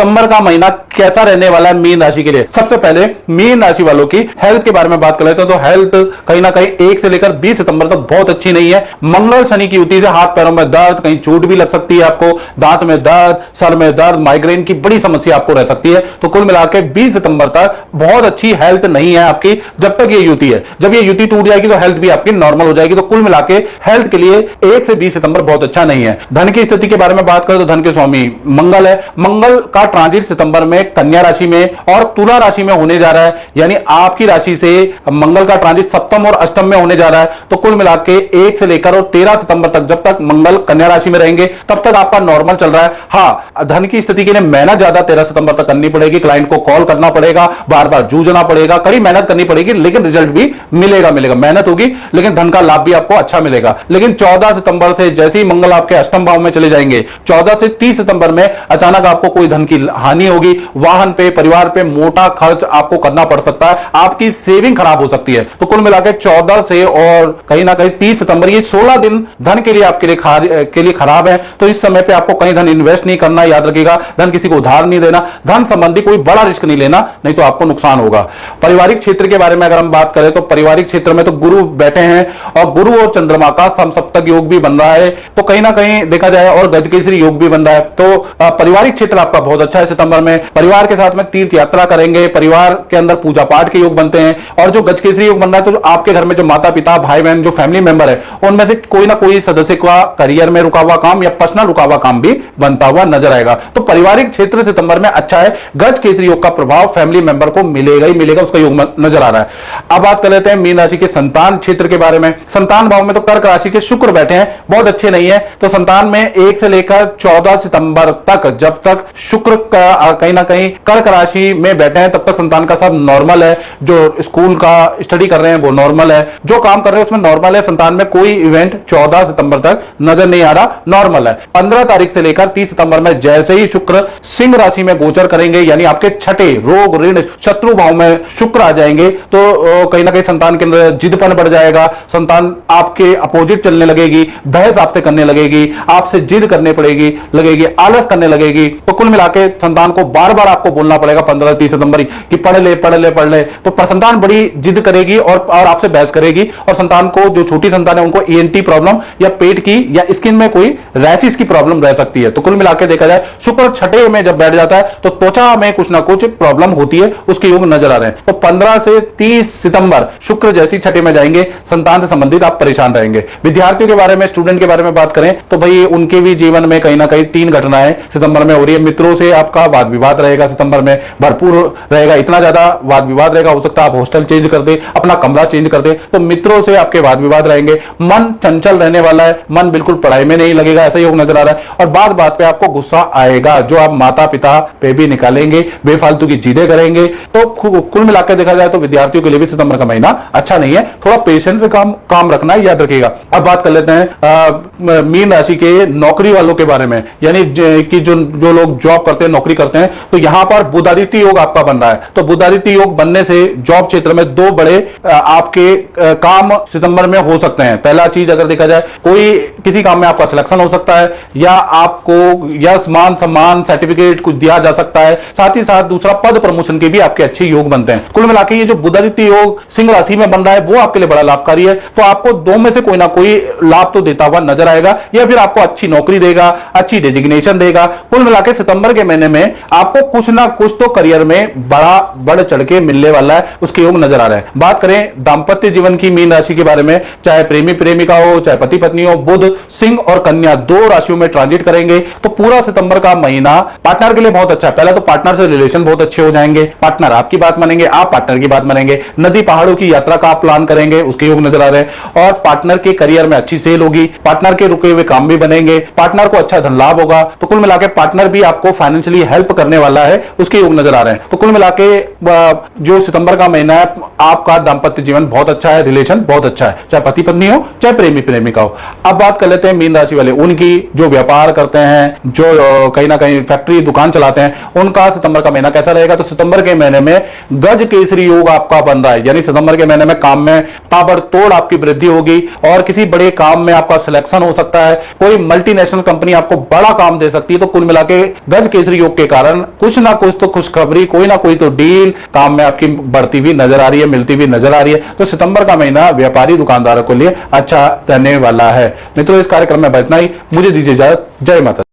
सितंबर का महीना कैसा रहने वाला है मीन राशि के लिए। सबसे पहले मीन राशि वालों की हेल्थ के बारे में बात कर लेते हैं। तो हेल्थ कहीं ना कहीं 1 से लेकर 20 सितंबर तक बहुत अच्छी नहीं है। मंगल शनि की युति से हाथ पैरों में दर्द, कहीं चोट भी लग सकती है आपको, दांत में दर्द, सर में दर्द, माइग्रेन की बड़ी समस्या आपको रह सकती है। तो कुल मिलाकर 20 सितंबर तक बहुत अच्छी हेल्थ नहीं है आपकी, जब तक ये युति है। जब ये युति टूट जाएगी तो हेल्थ भी आपकी नॉर्मल हो जाएगी। तो कुल मिलाकर हेल्थ के लिए 1 से 20 सितंबर बहुत अच्छा नहीं है। धन की स्थिति के बारे में बात करें तो धन के स्वामी मंगल है। मंगल का ट्रांजिट सितंबर में कन्या राशि में और तुला राशि में होने जा रहा है, यानी आपकी राशि से मंगल का ट्रांजिट सप्तम और अष्टम में होने जा रहा है। तो कुल मिलाकर 1 से लेकर और 13 सितंबर तक जब तक मंगल कन्या राशि में रहेंगे तब तक आपका नॉर्मल चल रहा है। हाँ, धन की स्थिति के लिए मेहनत ज्यादा 13 सितंबर तक करनी पड़ेगी, क्लाइंट को कॉल करना पड़ेगा, बार बार जूझना पड़ेगा, कड़ी मेहनत करनी पड़ेगी, लेकिन रिजल्ट भी मिलेगा। मेहनत होगी लेकिन धन का लाभ भी आपको अच्छा मिलेगा। लेकिन 14 सितंबर से जैसे ही मंगल आपके अष्टम भाव में चले जाएंगे, 14 से 30 सितंबर में अचानक आपको कोई धन की हानि होगी, वाहन पे, परिवार पे मोटा खर्च आपको करना पड़ सकता है, आपकी सेविंग खराब हो सकती है। तो कुल मिलाकर 14 से और कहीं ना कहीं 30 सितंबर, ये 16 दिन धन के लिए आपके लिए खराब है। तो इस समय पे आपको कहीं धन इन्वेस्ट नहीं करना, याद रखिएगा। धन किसी को उधार नहीं देना, धन संबंधी कोई बड़ा रिस्क नहीं लेना, नहीं तो आपको नुकसान होगा। पारिवारिक क्षेत्र के बारे में अगर हम बात करें तो पारिवारिक क्षेत्र में तो गुरु बैठे हैं और गुरु और चंद्रमा का समसप्तक योग भी बन रहा है। तो कहीं ना कहीं देखा जाए और गजकेसरी योग भी बन रहा है। तो पारिवारिक क्षेत्र आपका बहुत अच्छा है सितंबर में। परिवार के साथ में तीर्थ यात्रा करेंगे, परिवार के अंदर पूजा पाठ के योग बनते हैं। और जो गजकेसरी योग बन रहा है तो आपके घर में जो माता पिता, भाई बहन, जो फैमिली मेंबर है, उनमें से कोई ना कोई सदस्य का करियर में रुका हुआ काम या पर्सनल रुका हुआ काम भी बनता हुआ नजर आएगा। तो पारिवारिक क्षेत्र सितंबर में अच्छा है। गजकेसरी योग का प्रभाव फैमिली मेंबर को मिलेगा ही मिलेगा, उसका योग नजर आ रहा है। अब बात कर लेते हैं मीन राशि के संतान क्षेत्र के बारे में। संतान भाव में तो कर्क राशि के शुक्र बैठे हैं, बहुत अच्छे नहीं है। तो संतान में 1 से लेकर 14 सितंबर तक जब तक शुक्र कहीं ना कहीं कर्क राशि में बैठे हैं तब तक संतान का सब नॉर्मल है। जो स्कूल का स्टडी कर रहे हैं वो नॉर्मल है, जो काम कर रहे हैं उसमें नॉर्मल है। संतान में कोई इवेंट 14 सितंबर तक नजर नहीं आ रहा, नॉर्मल है। 15 तारीख से लेकर 30 सितंबर में जैसे ही शुक्र सिंह राशि में गोचर करेंगे, यानी आपके छठे रोग ऋण शत्रु भाव में शुक्र आ जाएंगे, तो कहीं ना कहीं संतान के अंदर जिदपन बढ़ जाएगा। संतान आपके अपोजिट चलने लगेगी, बहस आपसे करने लगेगी, आपसे जिद करने पड़ेगी लगेगी, आलस करने लगेगी। तो कुल मिलाकर संतान को बार बार आपको बोलना पड़ेगा 15-30 सितंबर कि पढ़ ले पढ़ ले पढ़ ले। तो संतान बड़ी जिद करेगी और आपसे बहस करेगी। और संतान को, जो छोटी संतान है, उनको ENT प्रॉब्लम या पेट की या स्किन में कोई रैशेस की प्रॉब्लम रह सकती है। तो कुल मिलाकर देखा जाए शुक्र छठे में जब बैठ जाता है तो त्वचा में कुछ ना कुछ प्रॉब्लम होती है, उसके योग नजर आ रहे हैं। तो 15 से 30 सितंबर शुक्र जैसी छठे में जाएंगे, संतान से संबंधित आप परेशान रहेंगे। विद्यार्थियों के बारे में, स्टूडेंट के बारे में बात करें तो भाई उनके भी जीवन में कहीं ना कहीं 3 घटनाएं सितंबर में हो रही है। मित्रों से आपका वाद विवाद रहेगा, सितंबर में भरपूर रहेगा। इतना ज्यादा वाद विवाद रहेगा, हो सकता है आप हॉस्टल चेंज कर दे, अपना कमरा चेंज कर दे। तो मित्रों से आपके वाद विवाद रहेंगे। मन चंचल रहने वाला है, मन बिल्कुल पढ़ाई में नहीं लगेगा, ऐसा योग नजर आ रहा है। और बात बात पे आपको गुस्सा आएगा, जो आप माता पिता पे भी निकालेंगे, बेफालतू की जिदें करेंगे। तो कुल मिलाकर देखा जाए तो विद्यार्थियों के लिए भी सितंबर का महीना अच्छा नहीं है। थोड़ा पेशेंस से काम रखना है, याद रखिएगा। अब बात कर लेते हैं मीन राशि के नौकरी वालों के बारे में, यानी कि जो लोग जॉब करते हैं, नौकरी करते हैं। तो यहां पर बुधादित्य योग आपका बन रहा है। तो बुधादित्य योग बनने से जॉब क्षेत्र में 2 बड़े आपके काम सितंबर में हो सकते हैं। पहला चीज अगर देखा जाए, कोई किसी काम में आपका सिलेक्शन हो सकता है, या आपको यश मान सम्मान सर्टिफिकेट कुछ दिया जा सकता है। साथ ही साथ दूसरा, पद प्रमोशन के भी आपके अच्छे योग बनते हैं। कुल मिलाकर ये जो बुधादित्य योग सिंह राशि में बन रहा है वो आपके लिए बड़ा लाभकारी है। तो आपको 2 में से कोई ना कोई लाभ तो देता हुआ नजर आएगा, या फिर आपको अच्छी नौकरी देगा, अच्छी डेजिग्नेशन देगा। कुल मिलाकर सितंबर के महीने में आपको कुछ ना कुछ तो करियर में बड़ा बढ़ चढ़ के मिलने वाला है, उसके योग नजर आ रहे हैं। बात करें दांपत्य जीवन की मीन राशि के बारे में, चाहे प्रेमी प्रेमिका हो, चाहे पति पत्नी हो, बुध सिंह और कन्या 2 राशियों में ट्रांजिट करेंगे। तो पूरा सितंबर का महीना पार्टनर के लिए बहुत अच्छा है। पहले तो पार्टनर से रिलेशन बहुत अच्छे हो जाएंगे, पार्टनर आपकी बात मानेंगे, आप पार्टनर की बात मानेंगे। नदी पहाड़ों की यात्रा का आप प्लान करेंगे, उसके योग नजर आ रहे हैं। और पार्टनर के करियर में अच्छी सेल होगी, पार्टनर के रुके हुए काम भी बनेंगे, पार्टनर को अच्छा धन लाभ होगा। तो कुल मिलाकर पार्टनर भी आपको फाइनेंशियली हेल्प करने वाला है, उसके योग नजर आ रहे हैं। तो कुल मिलाकर जो सितंबर का महीना है, आपका दांपत्य जीवन बहुत अच्छा है, रिलेशन बहुत अच्छा है, चाहे पति पत्नी हो, चाहे प्रेमी प्रेमिका हो। अब बात कर लेते हैं मीन राशि वाले, उनकी जो व्यापार करते हैं, जो कहीं ना कहीं फैक्ट्री दुकान चलाते हैं, उनका सितंबर का महीना कैसा रहेगा। तो सितंबर के महीने में गज केसरी योग आपका बन रहा है, यानी सितंबर के महीने में काम में ताबड़तोड़ आपकी वृद्धि होगी और किसी बड़े काम में आपका सिलेक्शन हो सकता है। कोई मल्टीनेशनल कंपनी आपको बड़ा काम दे सकती है। तो कुल मिलाकर गज केसरी केसरी योग के कारण कुछ ना कुछ तो खुशखबरी, कोई ना कोई तो डील काम में आपकी बढ़ती हुई नजर आ रही है, मिलती हुई नजर आ रही है। तो सितंबर का महीना व्यापारी दुकानदारों के लिए अच्छा रहने वाला है। मित्रों, इस कार्यक्रम में इतना ही। मुझे दीजिए इजाजत। जय माता।